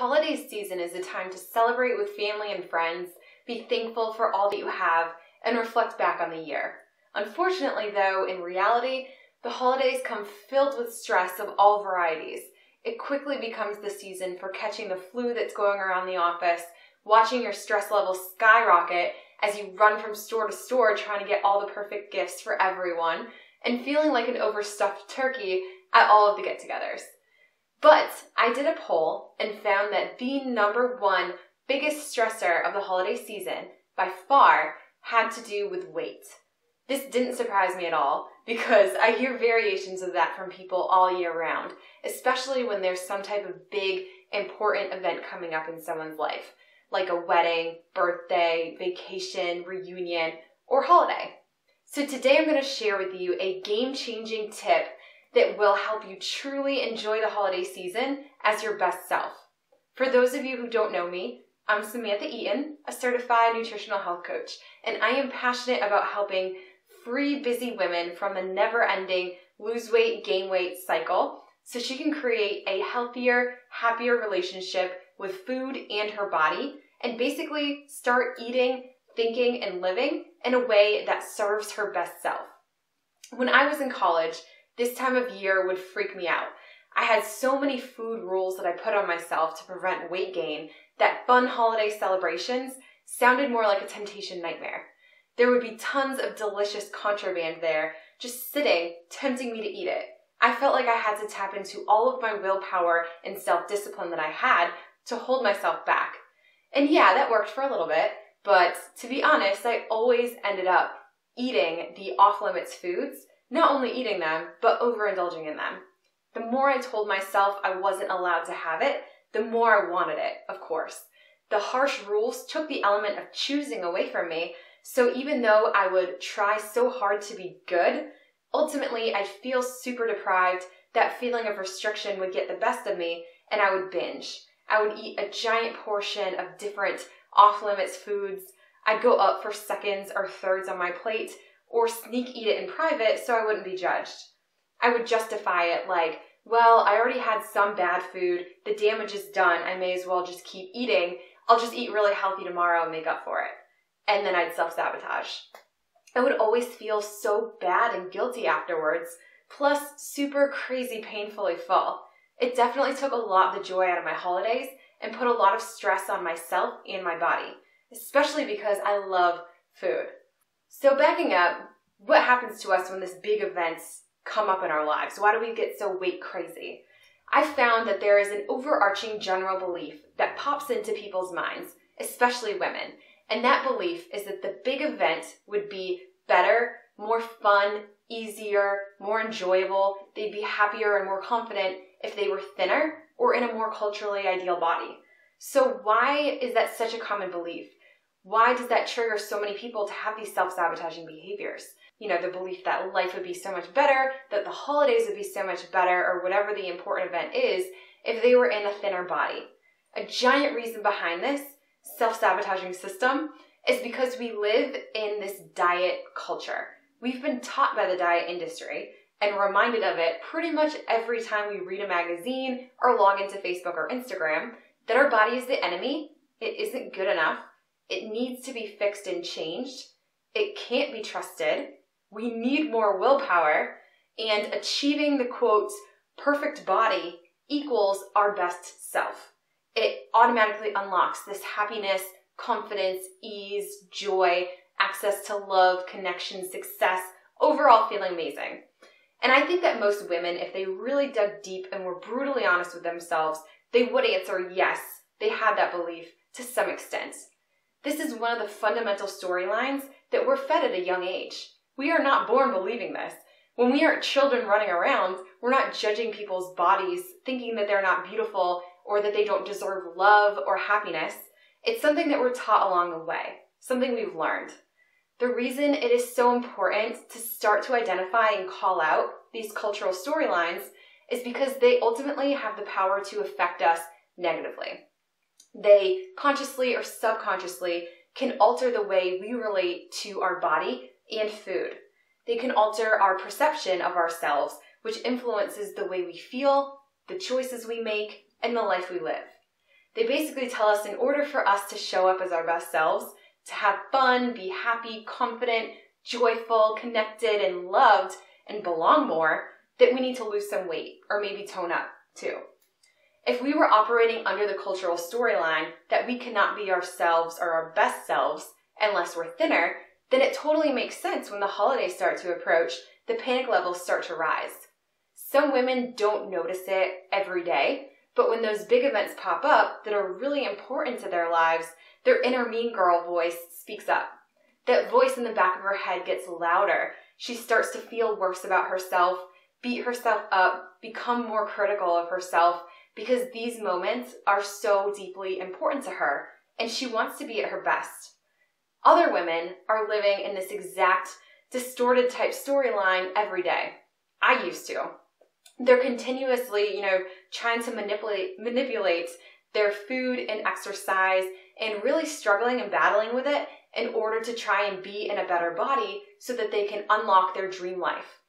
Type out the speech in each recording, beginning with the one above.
holiday season is a time to celebrate with family and friends, be thankful for all that you have, and reflect back on the year. Unfortunately, though, in reality, the holidays come filled with stress of all varieties. It quickly becomes the season for catching the flu that's going around the office, watching your stress levels skyrocket as you run from store to store trying to get all the perfect gifts for everyone, and feeling like an overstuffed turkey at all of the get-togethers. But I did a poll and found that the number one biggest stressor of the holiday season, by far, had to do with weight. This didn't surprise me at all because I hear variations of that from people all year round, especially when there's some type of big, important event coming up in someone's life, like a wedding, birthday, vacation, reunion, or holiday. So today I'm going to share with you a game-changing tip that will help you truly enjoy the holiday season as your best self. For those of you who don't know me, I'm Samantha Eaton, a Certified Nutritional Health Coach, and I am passionate about helping free busy women from the never-ending lose weight, gain weight cycle so she can create a healthier, happier relationship with food and her body, and basically start eating, thinking, and living in a way that serves her best self. When I was in college, this time of year would freak me out. I had so many food rules that I put on myself to prevent weight gain that fun holiday celebrations sounded more like a temptation nightmare. There would be tons of delicious contraband there, just sitting, tempting me to eat it. I felt like I had to tap into all of my willpower and self-discipline that I had to hold myself back. And yeah, that worked for a little bit, but to be honest, I always ended up eating the off-limits foods, not only eating them, but overindulging in them. The more I told myself I wasn't allowed to have it, the more I wanted it, of course. The harsh rules took the element of choosing away from me, so even though I would try so hard to be good, ultimately I'd feel super deprived, that feeling of restriction would get the best of me, and I would binge. I would eat a giant portion of different off-limits foods. I'd go up for seconds or thirds on my plate, or sneak eat it in private so I wouldn't be judged. I would justify it like, well, I already had some bad food, the damage is done, I may as well just keep eating, I'll just eat really healthy tomorrow and make up for it. And then I'd self-sabotage. I would always feel so bad and guilty afterwards, plus super crazy painfully full. It definitely took a lot of the joy out of my holidays and put a lot of stress on myself and my body, especially because I love food. So backing up, what happens to us when these big events come up in our lives? Why do we get so weight crazy? I found that there is an overarching general belief that pops into people's minds, especially women, and that belief is that the big event would be better, more fun, easier, more enjoyable, they'd be happier and more confident if they were thinner or in a more culturally ideal body. So why is that such a common belief? Why does that trigger so many people to have these self-sabotaging behaviors? You know, the belief that life would be so much better, that the holidays would be so much better, or whatever the important event is, if they were in a thinner body. A giant reason behind this self-sabotaging system is because we live in this diet culture. We've been taught by the diet industry and reminded of it pretty much every time we read a magazine or log into Facebook or Instagram that our body is the enemy, it isn't good enough, it needs to be fixed and changed, it can't be trusted, we need more willpower, and achieving the quote, perfect body equals our best self. It automatically unlocks this happiness, confidence, ease, joy, access to love, connection, success, overall feeling amazing. And I think that most women, if they really dug deep and were brutally honest with themselves, they would answer yes, they had that belief to some extent. This is one of the fundamental storylines that we're fed at a young age. We are not born believing this. When we are children running around, we're not judging people's bodies, thinking that they're not beautiful or that they don't deserve love or happiness. It's something that we're taught along the way, something we've learned. The reason it is so important to start to identify and call out these cultural storylines is because they ultimately have the power to affect us negatively. They consciously or subconsciously can alter the way we relate to our body and food. They can alter our perception of ourselves, which influences the way we feel, the choices we make, and the life we live. They basically tell us in order for us to show up as our best selves, to have fun, be happy, confident, joyful, connected, and loved, and belong more, that we need to lose some weight or maybe tone up too. If we were operating under the cultural storyline that we cannot be ourselves or our best selves unless we're thinner, then it totally makes sense when the holidays start to approach, the panic levels start to rise. Some women don't notice it every day, but when those big events pop up that are really important to their lives, their inner mean girl voice speaks up. That voice in the back of her head gets louder. She starts to feel worse about herself, beat herself up, become more critical of herself, because these moments are so deeply important to her, and she wants to be at her best. Other women are living in this exact distorted type storyline every day. I used to. They're continuously, trying to manipulate their food and exercise and really struggling and battling with it in order to try and be in a better body so that they can unlock their dream life.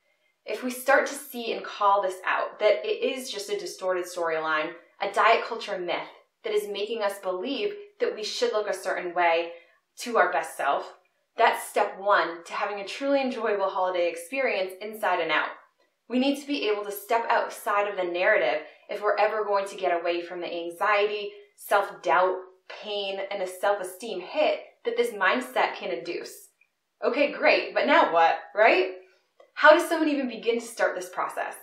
If we start to see and call this out, that it is just a distorted storyline, a diet culture myth that is making us believe that we should look a certain way to our best self, that's step one to having a truly enjoyable holiday experience inside and out. We need to be able to step outside of the narrative if we're ever going to get away from the anxiety, self-doubt, pain, and the self-esteem hit that this mindset can induce. Okay, great, but now what, right? How does someone even begin to start this process?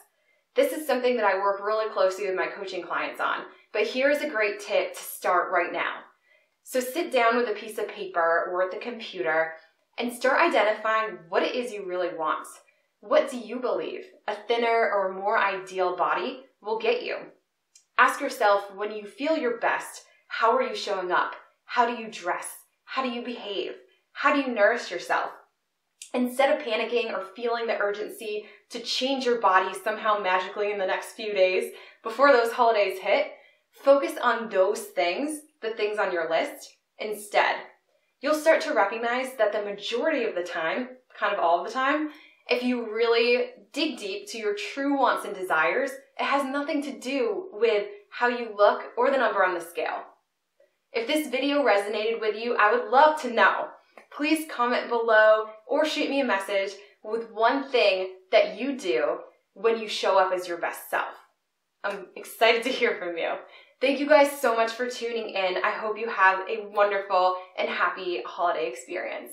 This is something that I work really closely with my coaching clients on, but here's a great tip to start right now. So sit down with a piece of paper or at the computer and start identifying what it is you really want. What do you believe a thinner or more ideal body will get you? Ask yourself, when you feel your best, how are you showing up? How do you dress? How do you behave? How do you nourish yourself? Instead of panicking or feeling the urgency to change your body somehow magically in the next few days before those holidays hit, focus on those things, the things on your list, instead. You'll start to recognize that the majority of the time, kind of all of the time, if you really dig deep to your true wants and desires, it has nothing to do with how you look or the number on the scale. If this video resonated with you, I would love to know. Please comment below or shoot me a message with one thing that you do when you show up as your best self. I'm excited to hear from you. Thank you guys so much for tuning in. I hope you have a wonderful and happy holiday experience.